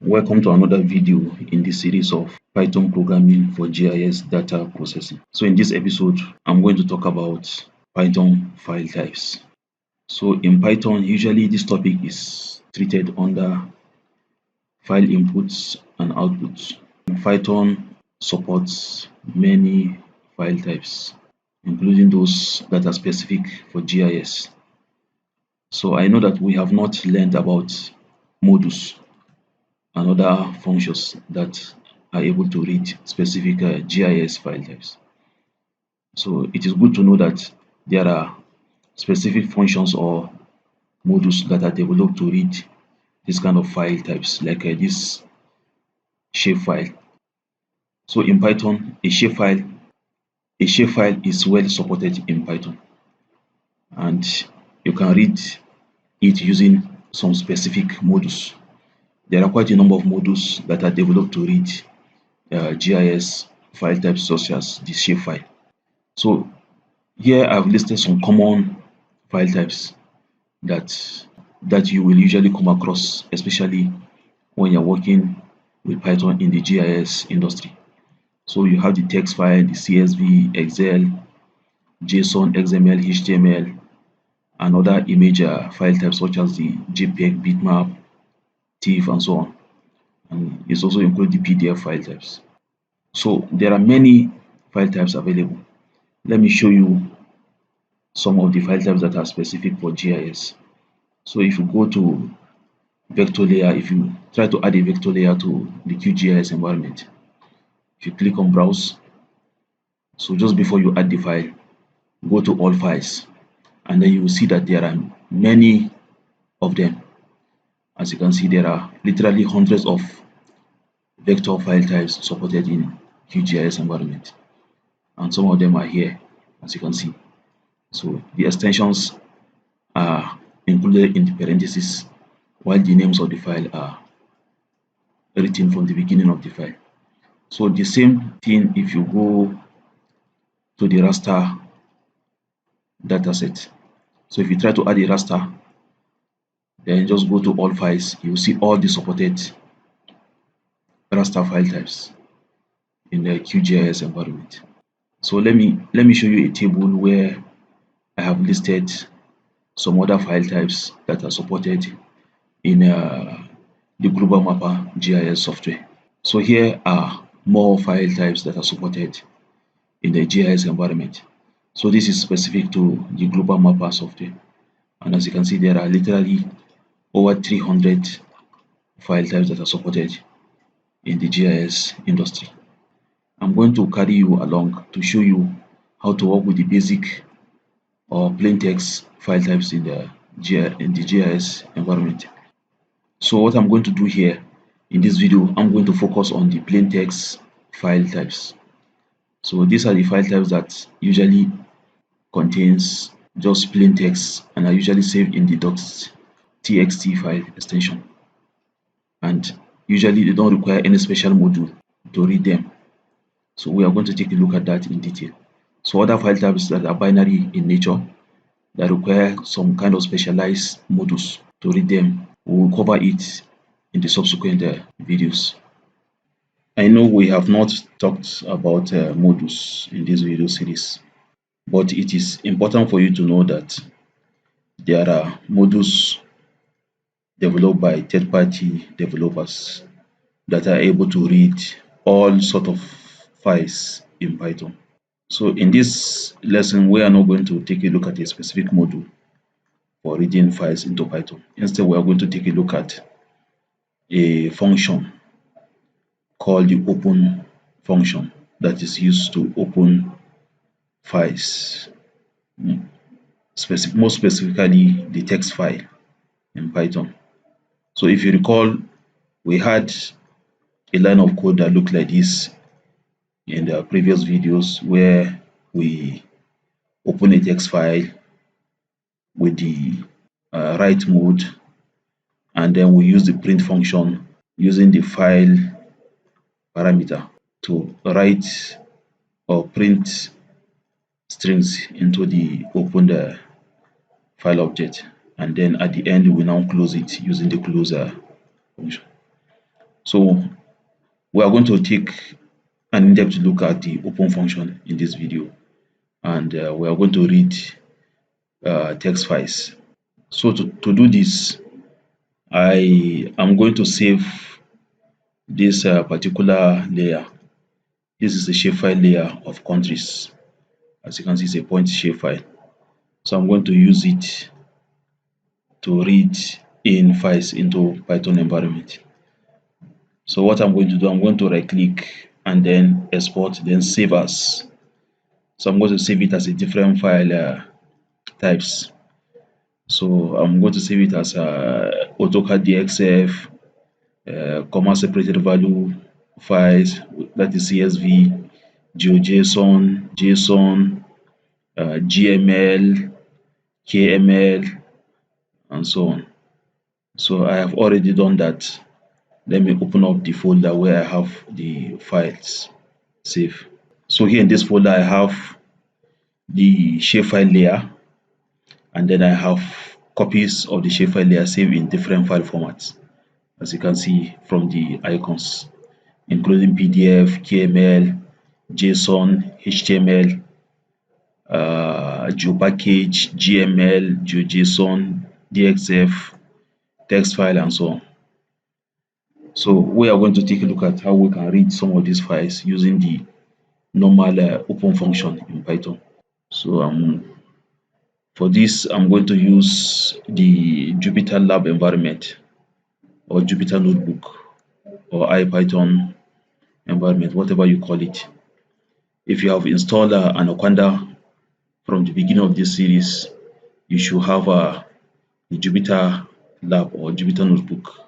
Welcome to another video in this series of Python programming for GIS data processing. So in this episode, I'm going to talk about Python file types. So in Python, usually this topic is treated under file inputs and outputs. Python supports many file types, including those that are specific for GIS. So I know that we have not learned about modules and other functions that are able to read specific GIS file types. So it is good to know that there are specific functions or modules that are developed to read this kind of file types, like this shapefile. So in Python, a shapefile is well supported in Python, and you can read it using some specific modules. There are quite a number of modules that are developed to read GIS file types such as the shapefile. So here I've listed some common file types that you will usually come across, especially when you're working with Python in the GIS industry. So you have the text file, the CSV, Excel, JSON, XML, HTML, and other image file types such as the JPEG, bitmap, TIFF, and so on. And it also includes the PDF file types. So there are many file types available. Let me show you some of the file types that are specific for GIS. So if you go to vector layer, if you try to add a vector layer to the QGIS environment, if you click on browse, so just before you add the file, go to all files, and then you will see that there are many of them. As you can see, there are literally hundreds of vector file types supported in QGIS environment, and some of them are here, as you can see. So the extensions are included in the parentheses, while the names of the file are written from the beginning of the file. So the same thing if you go to the raster dataset. So if you try to add a raster, then just go to all files, you will see all the supported raster file types in the QGIS environment. So let me show you a table where I have listed some other file types that are supported in the Global Mapper GIS software. So here are more file types that are supported in the GIS environment. So this is specific to the Global Mapper software. And as you can see, there are literally over 300 file types that are supported in the GIS industry. I'm going to carry you along to show you how to work with the basic or plain text file types in the GIS environment. So what I'm going to do here in this video, I'm going to focus on the plain text file types. So these are the file types that usually contains just plain text and are usually saved in the .txt file extension, and usually they don't require any special module to read them. So we are going to take a look at that in detail. So other file types that are binary in nature that require some kind of specialized modules to read them, we will cover it in the subsequent videos. I know we have not talked about modules in this video series, but it is important for you to know that there are modules developed by third-party developers that are able to read all sort of files in Python. So in this lesson, we are not going to take a look at a specific module for reading files into Python. Instead, we are going to take a look at a function called the open function that is used to open files, more specifically the text file in Python. So if you recall, we had a line of code that looked like this in the previous videos, where we open a text file with the write mode, and then we use the print function using the file parameter to write or print strings into the opened file object, and then at the end we now close it using the closer function. So we are going to take an in-depth look at the open function in this video, and we are going to read text files. So to do this, I am going to save this particular layer. This is a shapefile layer of countries. As you can see, it's a point shapefile. So I'm going to use it to read in files into Python environment. So what I'm going to do, I'm going to right click and then export, then save as. So I'm going to save it as a different file types. So I'm going to save it as AutoCAD DXF, comma separated value files, that is CSV, GeoJSON, JSON, GML, KML, and so on. So I have already done that. Let me open up the folder where I have the files saved. So here in this folder, I have the shapefile layer, and then I have copies of the shapefile layer saved in different file formats, as you can see from the icons, including PDF, KML, JSON, HTML, GeoPackage, GML, GeoJSON, DXF, text file, and so on. So we are going to take a look at how we can read some of these files using the normal open function in Python. So for this, I'm going to use the Jupyter Lab environment or Jupyter Notebook or IPython environment, whatever you call it. If you have installed Anaconda from the beginning of this series, you should have the Jupyter Lab or Jupyter Notebook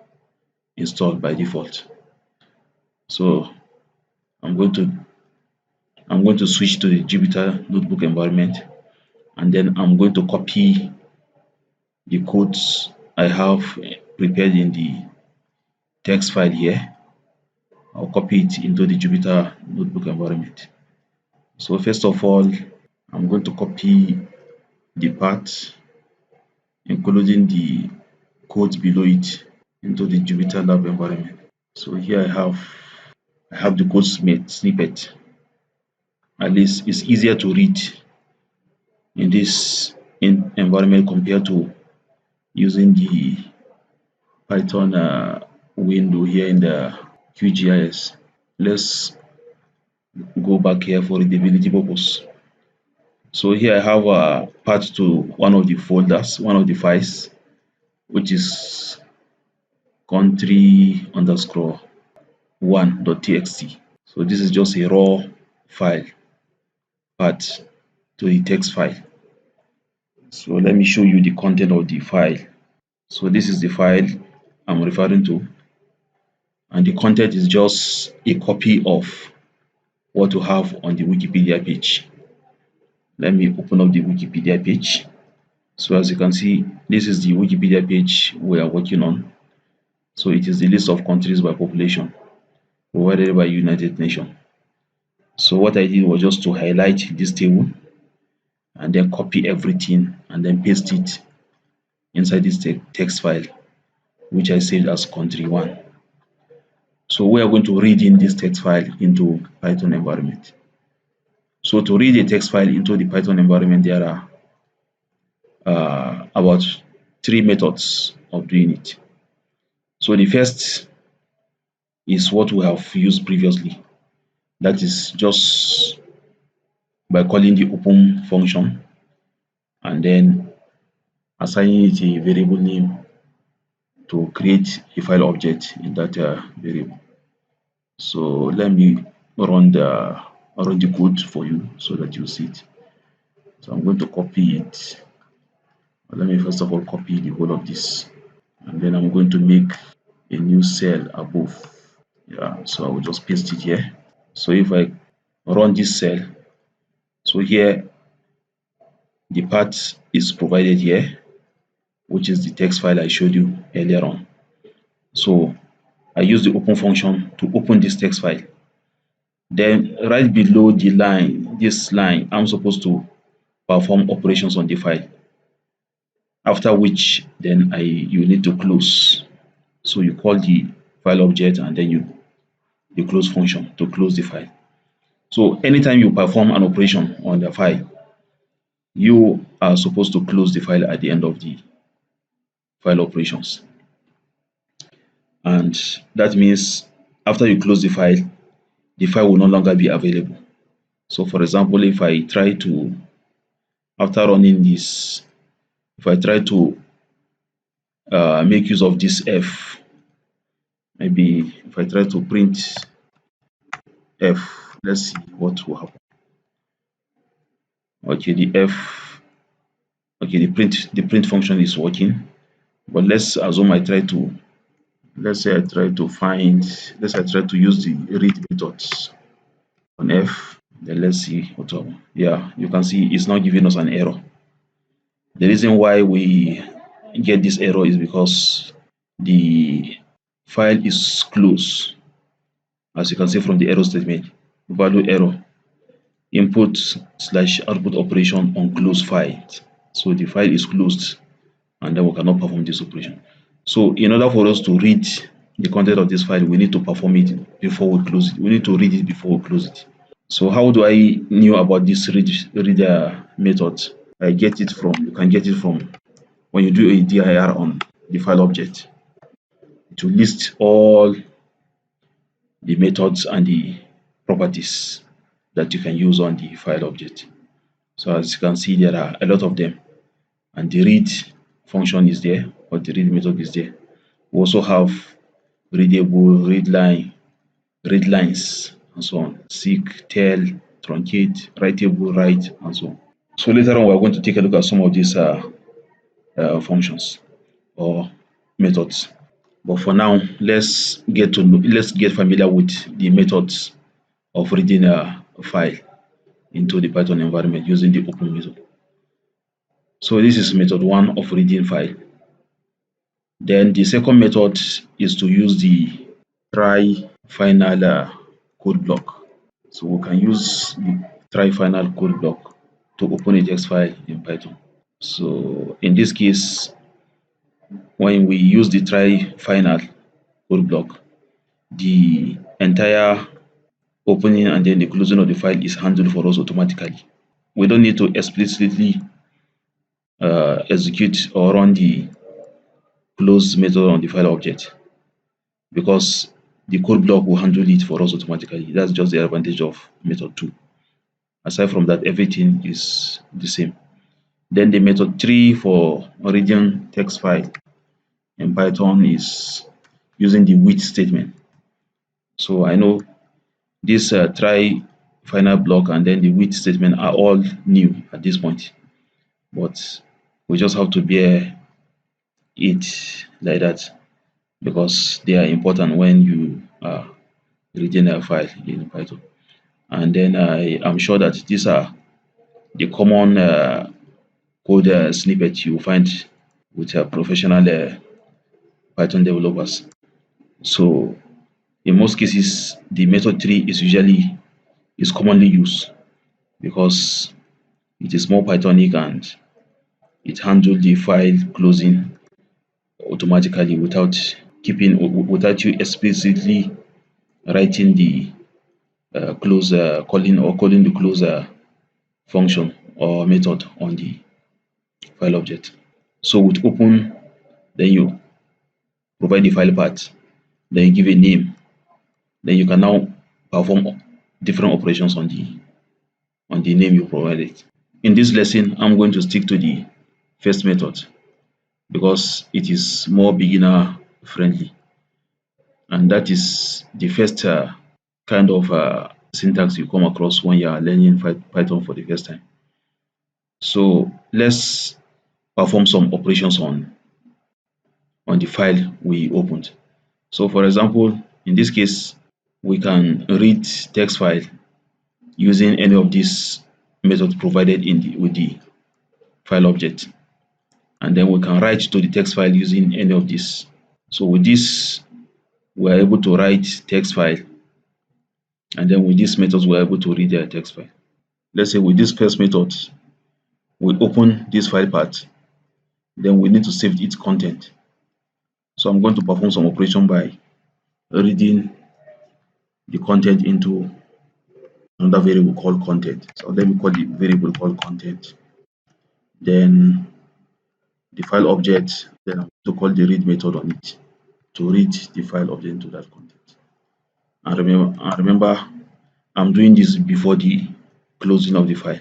installed by default. So I'm going to switch to the Jupyter Notebook environment, and then I'm going to copy the codes I have prepared in the text file here. I'll copy it into the Jupyter Notebook environment. So first of all, I'm going to copy the path, including the codes below it, into the Jupyter Lab environment. So here I have the code snippet. At least it's easier to read in this environment compared to using the Python window here in the QGIS. Let's go back here for readability purpose. So here I have a path to one of the folders, one of the files, which is country underscore one.txt. So this is just a raw file path to the text file. So let me show you the content of the file. So this is the file I'm referring to, and the content is just a copy of what you have on the Wikipedia page. Let me open up the Wikipedia page. So as you can see, this is the Wikipedia page we are working on. So it is the list of countries by population provided by United Nations. So what I did was just to highlight this table and then copy everything and then paste it inside this text file, which I saved as country one. So we are going to read in this text file into Python environment. So to read a text file into the Python environment, there are about 3 methods of doing it. So the first is what we have used previously. That is just by calling the open function and then assigning it a variable name to create a file object in that variable. So let me run the code for you so that you see it. So I'm going to copy it. Let me first of all copy the whole of this, and then I'm going to make a new cell above. Yeah, so I will just paste it here. So if I run this cell, so here the path is provided here, which is the text file I showed you earlier on. So I use the open function to open this text file. Then right below the line, this line, I'm supposed to perform operations on the file. After which, then you need to close. So you call the file object, and then the close function to close the file. So anytime you perform an operation on the file, you are supposed to close the file at the end of the file operations. And that means after you close the file will no longer be available. So for example, if I try to, after running this, if I try to make use of this F, maybe if I try to print F, let's see what will happen. Okay, the F, okay, the print function is working, but let's assume I try to, let's say I try to find, let's say I try to use the read methods on F, then let's see what will happen. Yeah, you can see it's now giving us an error. The reason why we get this error is because the file is closed. As you can see from the error statement, value error, input slash output operation on closed file. So the file is closed and then we cannot perform this operation. So in order for us to read the content of this file, we need to perform it before we close it. We need to read it before we close it. So how do I know about this reader method? I get it from, you can get it from when you do a dir on the file object. It will list all the methods and the properties that you can use on the file object. So as you can see, there are a lot of them, and the read function is there, or the read method is there. We also have readable, read line, read lines, and so on. Seek, tell, truncate, writable, write, and so on. So later on, we're going to take a look at some of these functions or methods. But for now, let's get familiar with the methods of reading a file into the Python environment using the open method. So this is method 1 of reading file. Then the second method is to use the try final code block. So we can use the try final code block to open a text file in Python. So in this case, when we use the try final code block, the entire opening and then the closing of the file is handled for us automatically. We don't need to explicitly execute or run the close method on the file object, because the code block will handle it for us automatically. That's just the advantage of method 2. Aside from that, everything is the same. Then the method 3 for reading text file in Python is using the with statement. So I know this try final block and then the with statement are all new at this point, but we just have to bear it like that because they are important when you are reading a file in Python. And then I am sure that these are the common code snippets you find with professional Python developers. So in most cases, the method 3 is commonly used because it is more Pythonic and it handles the file closing automatically without without you explicitly writing the calling the close function or method on the file object. So with open, then you provide the file path, then you give a name, then you can now perform different operations on the name you provided. In this lesson, I'm going to stick to the first method because it is more beginner friendly, and that is the first kind of syntax you come across when you are learning Python for the first time. So let's perform some operations on the file we opened. So for example, in this case, we can read text file using any of these methods provided with the file object, and then we can write to the text file using any of these. So with this, we are able to write text file, and then with these methods, we are able to read the text file. Let's say with this first method, we open this file path, then we need to save its content. So I'm going to perform some operation by reading the content into another variable called content. So let me call the variable called content. Then the file object, then I'm going to call the read method on it to read the file object into that content. And remember, I'm doing this before the closing of the file.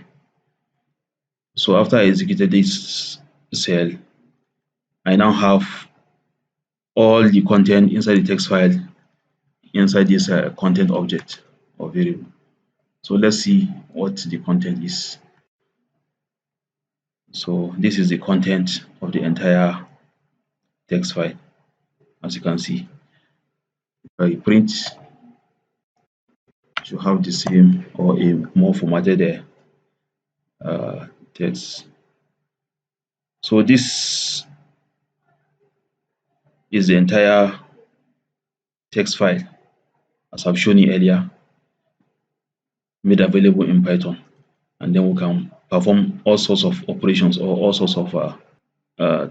So after I executed this cell, I now have all the content inside the text file inside this content object or variable. So let's see what the content is. So this is the content of the entire text file. As you can see, if I print, it should have the same or a more formatted text. So this is the entire text file as I've shown you earlier, made available in Python, and then we can perform all sorts of operations or all sorts of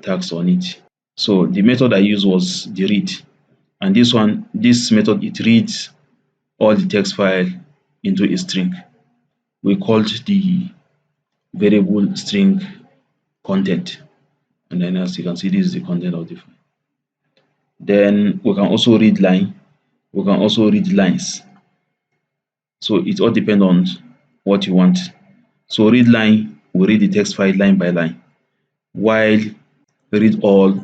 tasks on it. So the method I used was the read, and this method, it reads all the text file into a string. We called the variable string content, and then as you can see, this is the content of the file. Then we can also read line, we can also read lines. So it all depends on what you want. So read line, we read the text file line by line, while read all,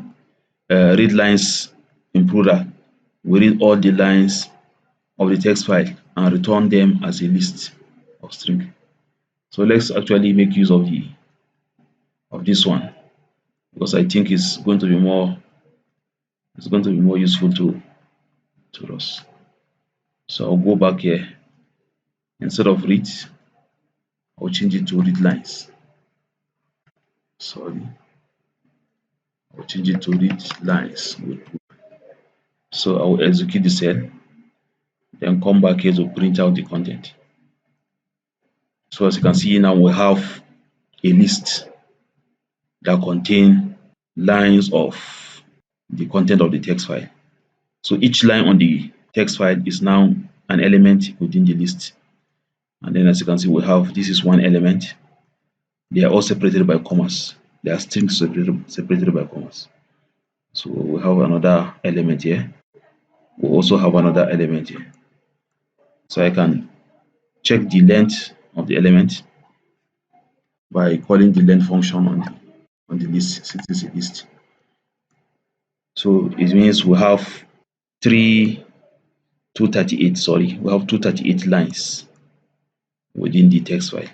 read lines in plural, we read all the lines of the text file and return them as a list of string. So let's actually make use of this one, because I think it's going to be more useful to us. So I'll go back here. Instead of read, I'll change it to read lines. Sorry, I'll change it to read lines. So I will execute the cell, then come back here to print out the content. So as you can see now, we have a list that contain lines of the content of the text file. So each line on the text file is now an element within the list. And then as you can see, we have, this is one element. They are all separated by commas. They are strings separated by commas. So we have another element here. We also have another element here. So I can check the length of the element by calling the length function on the list, since it's a list. So it means we have 238, sorry, we have 238 lines within the text file.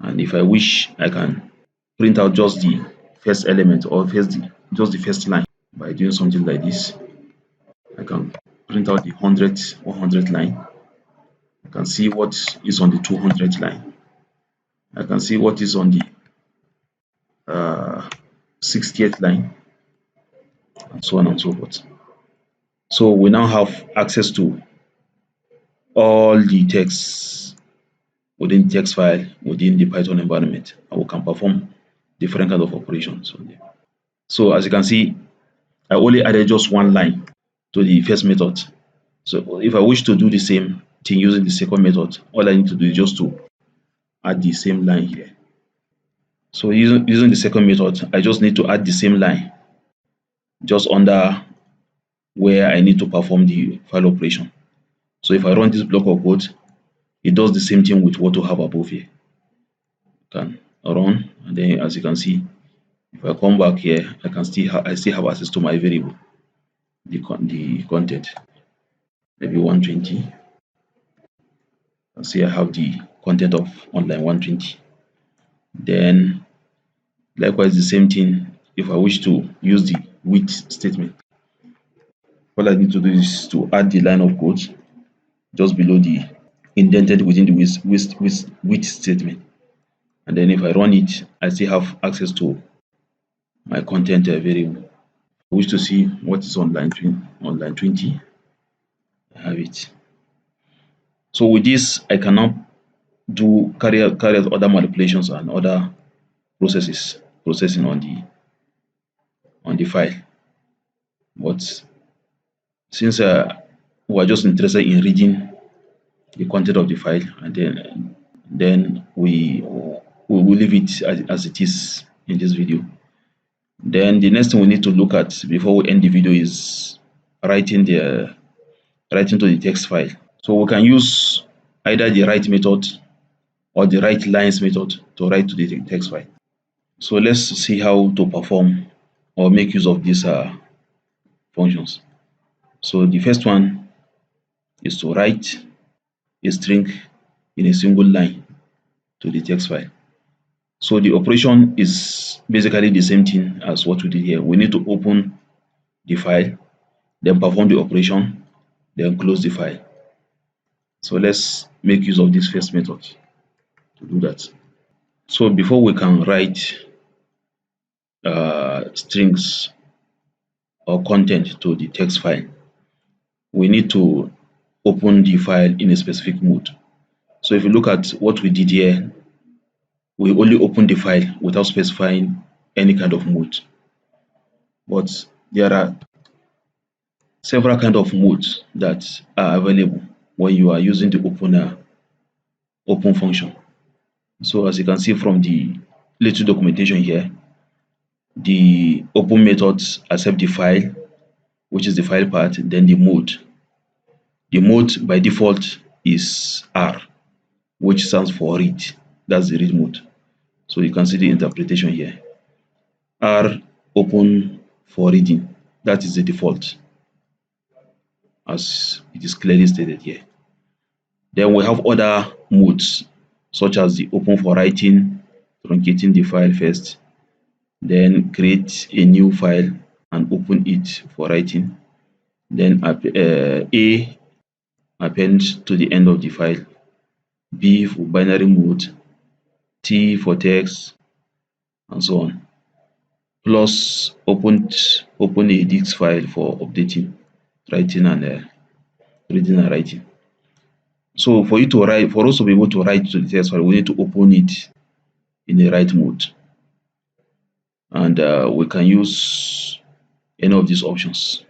And if I wish, I can print out just the first element or just the first line by doing something like this. I can print out the 100th line. I can see what is on the 200th line. I can see what is on the 60th line, and so on and so forth. So we now have access to all the text within the text file within the Python environment, and we can perform different kind of operations on them. So as you can see, I only added just one line to the first method. So if I wish to do the same thing using the second method, all I need to do is just to add the same line here. So using the second method, I just need to add the same line just under where I need to perform the file operation. So if I run this block of code, it does the same thing with what we have above here. Can run, and then as you can see, if I come back here, I still have access to my variable, the content, maybe 120. And see I have the content of online 120. Then likewise the same thing, if I wish to use the with statement, all I need to do is to add the line of code just below the indented within the with statement, and then if I run it, I still have access to my content variable. I wish to see what is on line 20, I have it. So with this, I can now carry out other manipulations and other processing on the file. But since we are just interested in reading the content of the file, and then we will leave it as it is in this video. Then the next thing we need to look at before we end the video is writing to the text file. So we can use either the write method or the write lines method to write to the text file. So let's see how to perform or make use of these functions. So the first one is to write a string in a single line to the text file. So the operation is basically the same thing as what we did here. We need to open the file, then perform the operation, then close the file. So let's make use of this first method to do that. So before we can write strings or content to the text file, we need to open the file in a specific mode. So if you look at what we did here, we only opened the file without specifying any kind of mode. But there are several kind of modes that are available when you are using the open function. So as you can see from the little documentation here, the open methods accept the file, which is the file part, then the mode. The mode by default is R, which stands for read. That's the read mode. So you can see the interpretation here. R open for reading. That is the default, as it is clearly stated here. Then we have other modes, such as the open for writing, truncating the file first, then create a new file and open it for writing, then A append to the end of the file, B for binary mode, T for text, and so on. Plus open a disk file for updating, writing, and reading and writing. So for us to be able to write to the text file, we need to open it in the write mode, and we can use any of these options,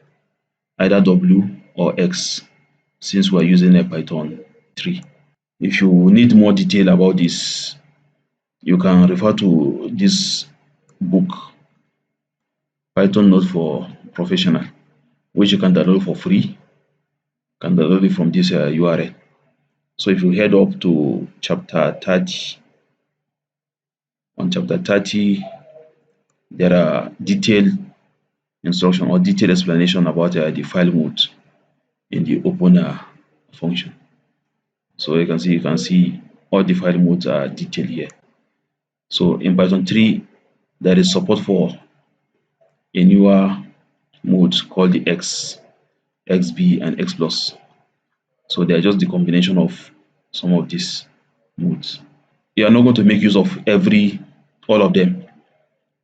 either W or X, since we are using a Python 3. If you need more detail about this, you can refer to this book, Python Note for Professional, which you can download for free. You can download it from this URL. So if you head up to chapter 30, on chapter 30, there are detailed instruction or detailed explanation about the file mode in the open function. So you can see all the file modes are detailed here. So in Python 3, there is support for a newer mode called the X, XB, and X plus. So they are just the combination of some of these modes. You are not going to make use of all of them.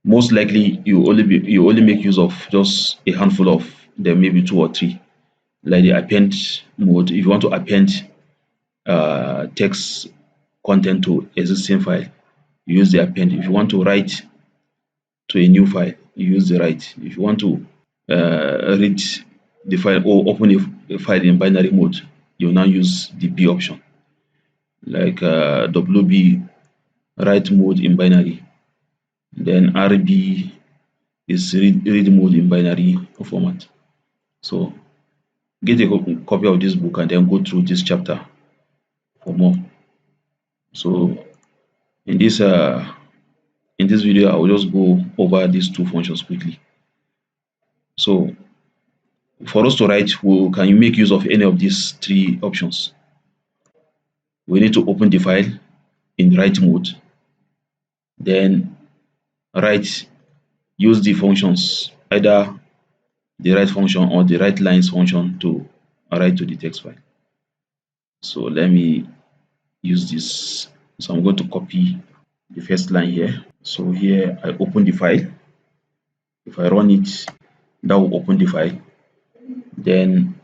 Most likely, you only make use of just a handful of them, maybe 2 or 3. Like the append mode, if you want to append text content to existing file, you use the append. If you want to write to a new file, you use the write. If you want to read the file or open a file in binary mode, you now use the B option, like WB, write mode in binary. Then RB is read mode in binary format. So get a copy of this book and then go through this chapter for more. So in this video, I will just go over these two functions quickly. So for us to write, can you make use of any of these 3 options? We need to open the file in write mode, then use the functions, either the write function or the write lines function, to write to the text file. So let me use this. So I'm going to copy the first line here. So here I open the file. If I run it, that will open the file. Then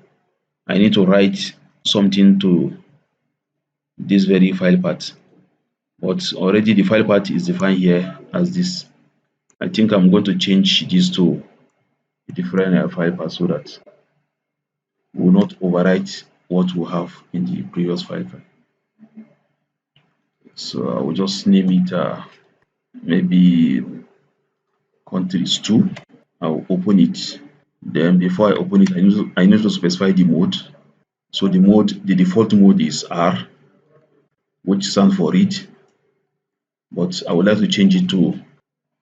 I need to write something to this very file path, but already the file path is defined here as this. I think I'm going to change this to a different file path so that will not overwrite what we have in the previous file. So I will just name it maybe countries 2. I'll open it. Then before I open it, I need to specify the mode. So the default mode is R, which stands for read, but I would like to change it to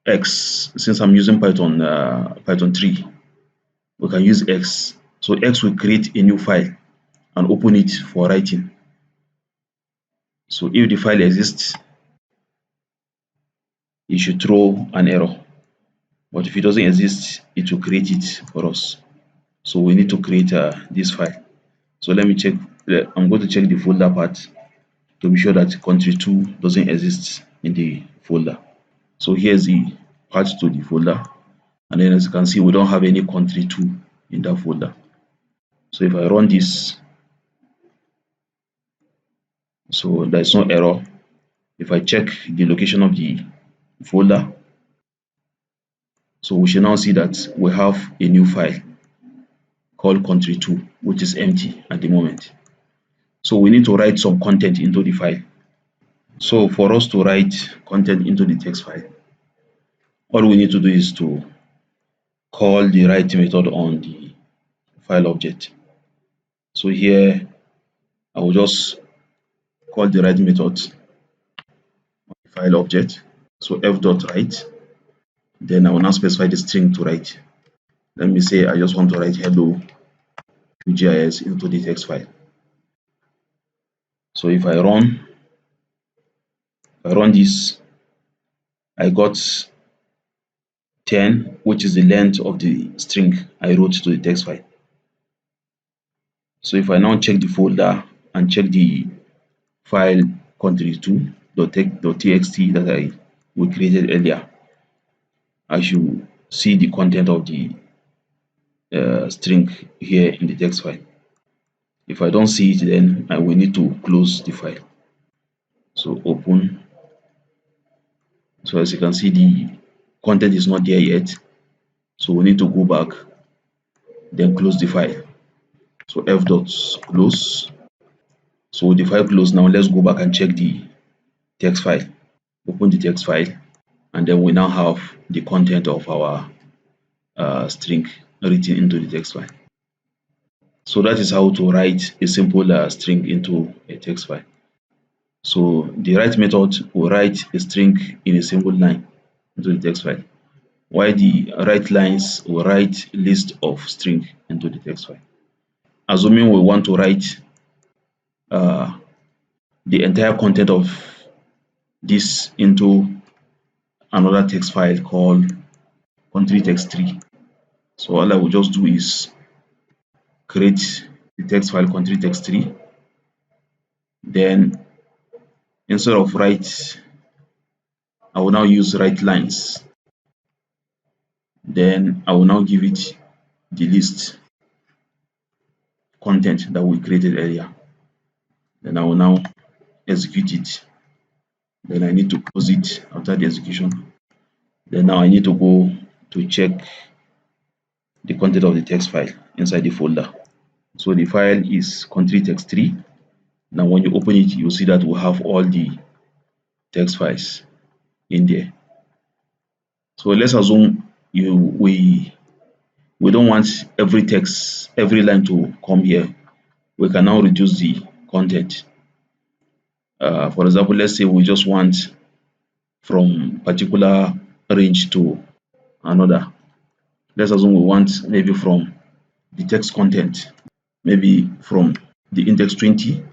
X. Since I'm using Python 3, we can use X. So X will create a new file and open it for writing. So if the file exists, it should throw an error. But if it doesn't exist, it will create it for us. So we need to create this file. So let me check. I'm going to check the folder part to be sure that country 2 doesn't exist in the folder. So here's the path to the folder. And then as you can see, we don't have any country 2 in that folder. So if I run this, so there's no error. If I check the location of the folder, so we should now see that we have a new file called country 2, which is empty at the moment. So we need to write some content into the file. So for us to write content into the text file, all we need to do is to call the write method on the file object. So here I will just call the write method on the file object. So f.write, then I will now specify the string to write. Let me say I just want to write hello QGIS into the text file. So if I run this, I got 10, which is the length of the string I wrote to the text file. So if I now check the folder and check the file country2.txt that we created earlier, I should see the content of the string here in the text file. If I don't see it, then I will need to close the file. So open. So as you can see, the content is not there yet. So we need to go back, then close the file. So f.close. So with the file closed, now let's go back and check the text file. Open the text file, and then we now have the content of our string written into the text file. So that is how to write a simple string into a text file. So the write method will write a string in a single line into the text file, while the write lines will write list of string into the text file. Assuming we want to write the entire content of this into another text file called country text3. So all I will just do is create the text file country text3. Then instead of write, I will now use write lines. Then I will now give it the list content that we created earlier. Then I will now execute it. Then I need to close it after the execution. Then now I need to go to check the content of the text file inside the folder. So the file is country text3. Now when you open it, you'll see that we have all the text files in there. So let's assume we don't want every line to come here. We can now reduce the content. For example, let's say we just want from particular range to another. Let's assume we want maybe from the text content, maybe from the index 20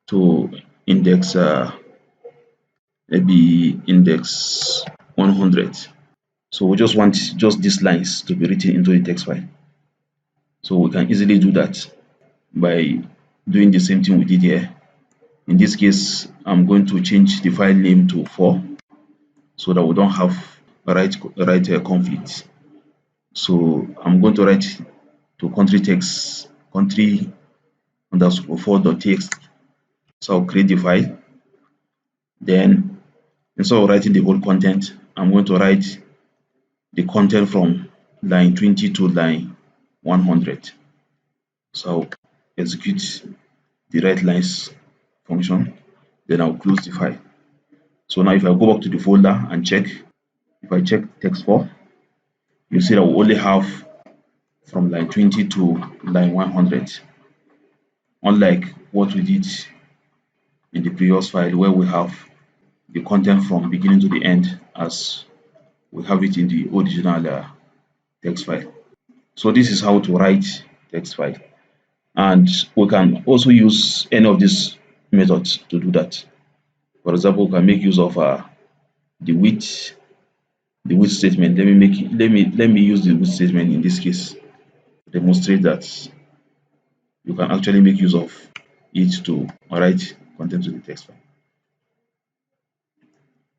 to index maybe index 100. So we just want just these lines to be written into the text file. So we can easily do that by doing the same thing we did here. In this case, I'm going to change the file name to 4 so that we don't have write conflicts. So I'm going to write to country text country underscore 4.txt. So I'll create the file. Then instead of writing the whole content, I'm going to write the content from line 20 to line 100. So I'll execute the write lines function, then I'll close the file. So now if I go back to the folder and check, if I check text 4, you see that we only have from line 20 to line 100, unlike what we did in the previous file where we have the content from beginning to the end as we have it in the original text file. So this is how to write text file, and we can also use any of these methods to do that. For example, we can make use of the width statement. Let me use the width statement in this case to demonstrate that you can actually make use of it to write content to the text file.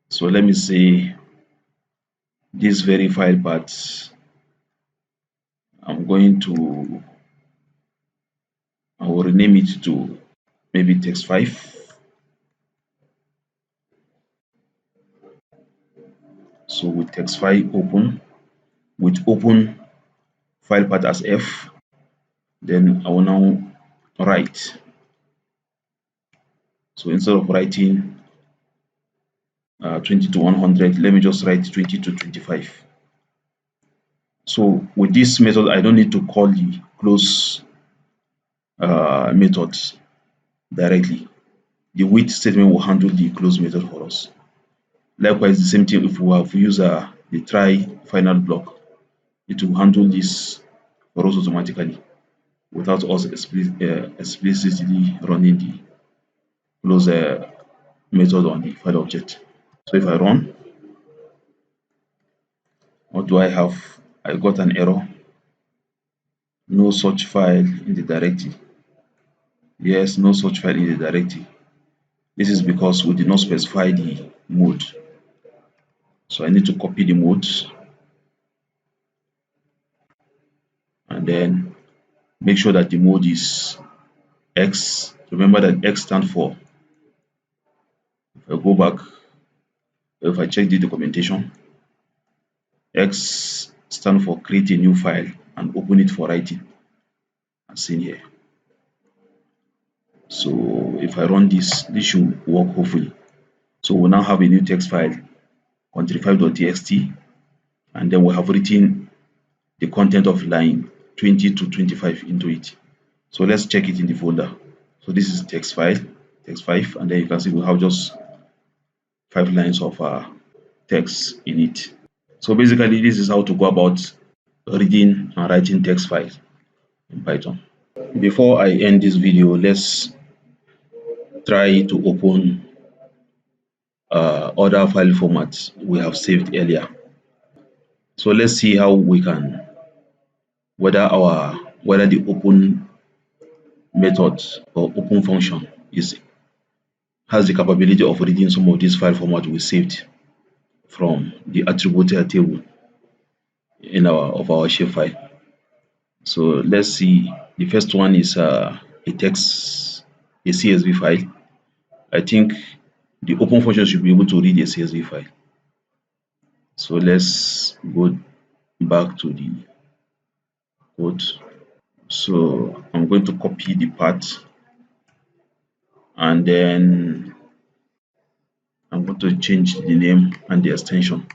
So let me say this very file part, I will rename it to maybe text 5. So with text file open, with open file path as F, then I will now write. So instead of writing 20 to 100, let me just write 20 to 25. So with this method, I don't need to call the close method directly. The wait statement will handle the close method for us. Likewise, the same thing if we have used the try final block, it will handle this for us automatically without us explicitly running the close method on the file object. So if I run, what do I have? I got an error. No such file in the directory. Yes, no such file in the directory. This is because we did not specify the mode. So I need to copy the mode and then make sure that the mode is X. Remember that X stands for, if I go back, if I check the documentation, X stands for create a new file and open it for writing, as seen here. So if I run this should work hopefully. So we now have a new text file, country5.txt, and then we have written the content of line 20 to 25 into it. So let's check it in the folder. So this is text 5, and then you can see we have just 5 lines of text in it. So basically, this is how to go about reading and writing text files in Python. Before I end this video, let's try to open other file formats we have saved earlier. So let's see how we can, whether the open method or open function has the capability of reading some of these file formats we saved from the attribute table in our shapefile. So let's see. The first one is a CSV file. I think the open function should be able to read a CSV file. So let's go back to the code. So I'm going to copy the path, and then I'm going to change the name and the extension.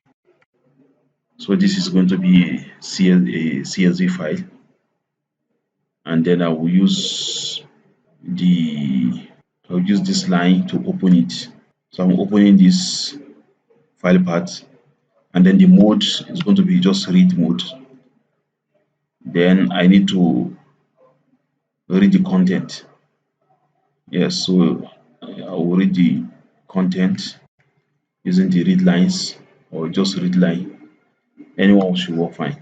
So this is going to be a CSV file, and then I will use this line to open it. So I'm opening this file path, and then the mode is going to be just read mode. Then I need to read the content. Yes, so I will read the content using the read lines or just read line. Anyone should work fine.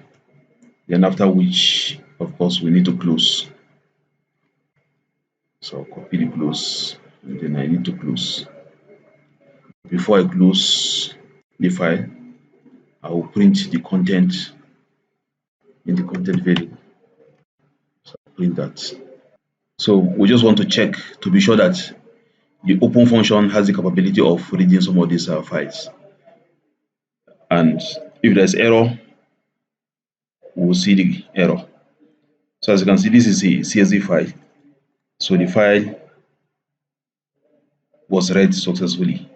Then after which, of course, we need to close. So I'll copy the close, and then I need to close. Before I close the file, I will print the content in the content variable. So I'll print that. So we just want to check to be sure that the open function has the capability of reading some of these files. And if there's error, we'll see the error. So So as you can see, this is a CSV file. So the file was read successfully,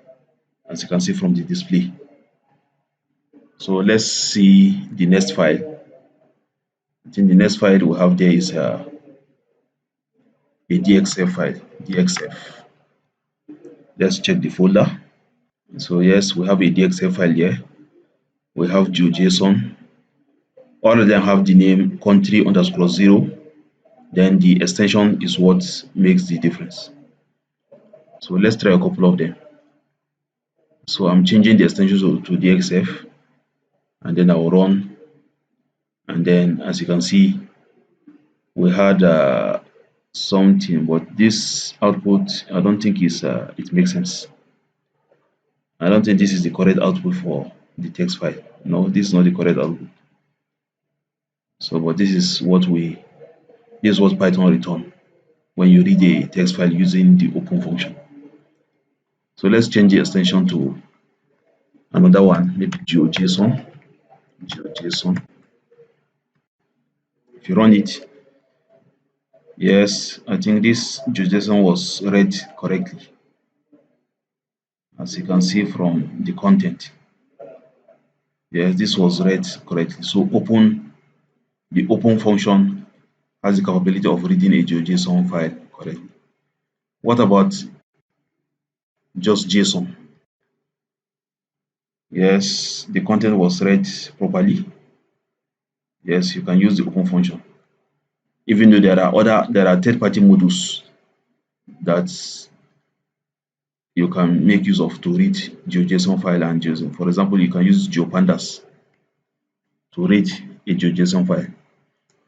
as you can see from the display. So let's see the next file. I think the next file we have there is a DXF file, DXF. Let's check the folder. So yes, we have a DXF file here. We have GeoJSON. All of them have the name country_0. Then the extension is what makes the difference. So let's try a couple of them. So I'm changing the extension to DXF, and then I will run. And then as you can see, we had something, but this output I don't think is it makes sense. I don't think this is the correct output for the text file. No, this is not the correct output. So but this is what Python return when you read a text file using the open function. So let's change the extension to another one, maybe GeoJSON. If you run it, yes, I think this GeoJSON was read correctly, as you can see from the content. Yes, this was read correctly. So the open function has the capability of reading a GeoJSON file correctly. What about just JSON? Yes, the content was read properly. Yes, you can use the open function. Even though there are third-party modules that you can make use of to read GeoJSON file and JSON. For example, you can use GeoPandas to read a GeoJSON file.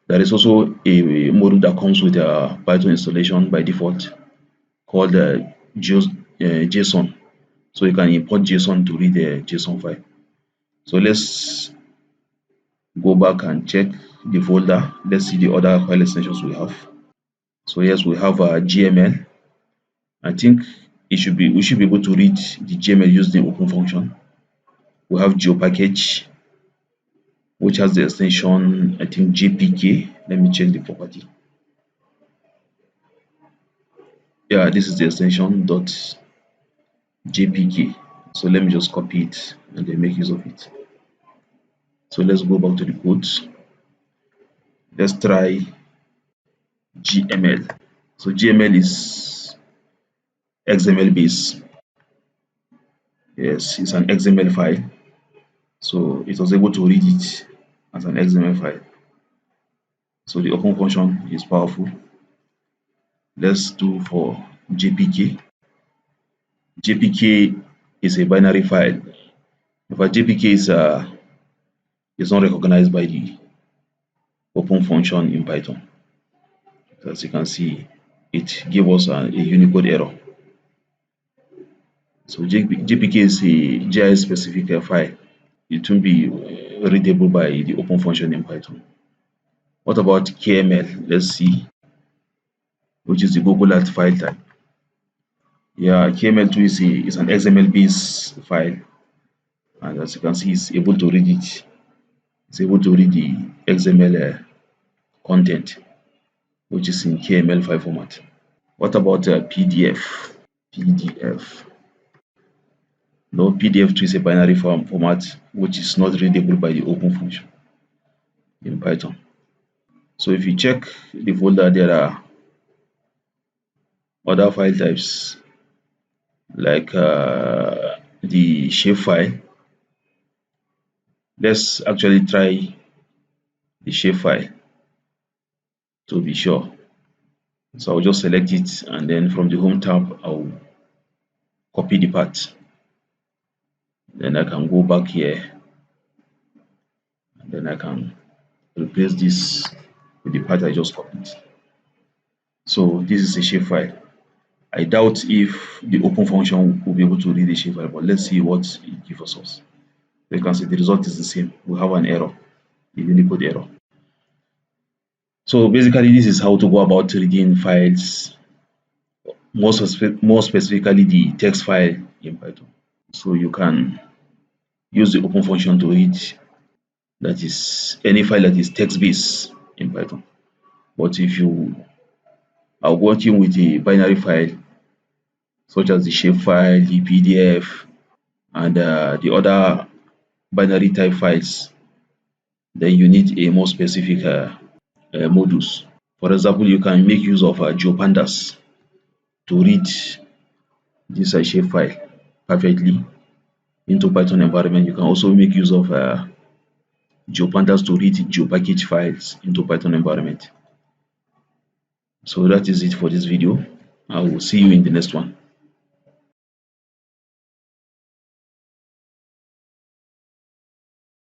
There is also a module that comes with a Python installation by default called JSON. So you can import JSON to read the JSON file. So let's go back and check the folder. Let's see the other file extensions we have. So yes, we have GML. I think we should be able to read the GML using the open function. We have GeoPackage, which has the extension, I think, JPK. Let me check the property. Yeah, this is the extension .jpk. So let me just copy it and then make use of it. So let's go back to the code. Let's try GML. So GML is XML base. Yes, it's an XML file. So it was able to read it as an XML file. So the open function is powerful. Let's do for JPK. JPK is a binary file. In fact, JPK is not recognized by the open function in Python. So as you can see, it gave us a Unicode error. So JPK is a GIS specific file. It won't be readable by the open function in Python. What about KML? Let's see, which is the Google Earth file type. Yeah, KML2 is an XML based file, and as you can see, it's able to read it. It's able to read the XML content, which is in KML file format. What about PDF? PDF. No, PDF2 is a binary format which is not readable by the open function in Python. So if you check the folder, there are other file types like the shapefile. Let's actually try the shapefile to be sure. So I'll just select it, and then from the home tab, I'll copy the path. Then I can go back here, and then I can replace this with the path I just copied. So this is a shapefile. I doubt if the open function will be able to read the shapefile, but let's see what it gives us. You can see the result is the same. We have an error, a Unicode error. So basically, this is how to go about reading files, more specifically the text file in Python. So you can use the open function to read, that is, any file that is text based in Python. But if you are working with a binary file such as the shapefile, the PDF, and the other binary type files, then you need a more specific modules. For example, you can make use of GeoPandas to read this shapefile perfectly into Python environment. You can also make use of GeoPandas to read GeoPackage files into Python environment. So that is it for this video. I will see you in the next one.